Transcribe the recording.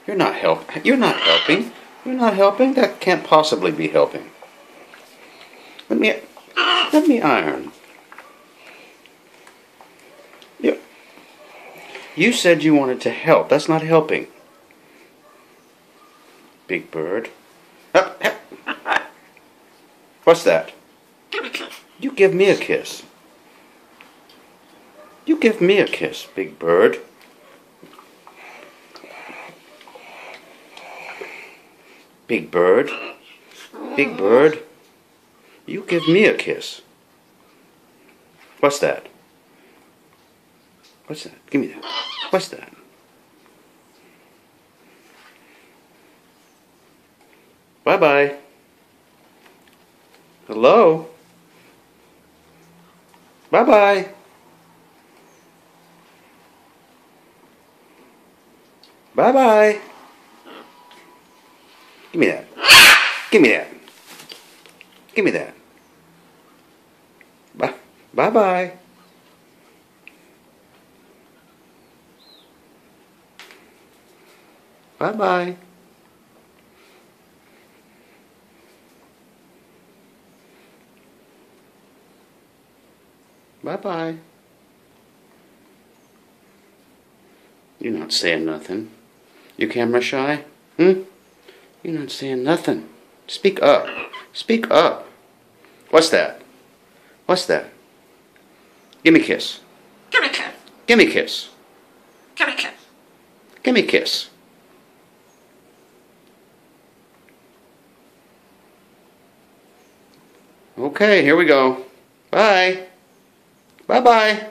You're not You're not helping. You're not helping. That can't possibly be helping. Let me iron. You said you wanted to help. That's not helping. Big Bird. What's that? You give me a kiss. You give me a kiss, Big Bird. Big Bird. Big Bird. You give me a kiss. What's that? What's that? Give me that. What's that? Bye-bye. Hello? Bye-bye. Bye-bye. Give me that. Give me that. Give me that. Bye-bye. Bye-bye. Bye-bye. You're not saying nothing. You camera shy? You're not saying nothing. Speak up. Speak up. What's that? What's that? Give me a kiss. Give me a kiss. Give me a kiss. Give me a kiss. Give me a kiss. Okay, here we go. Bye. Bye-bye.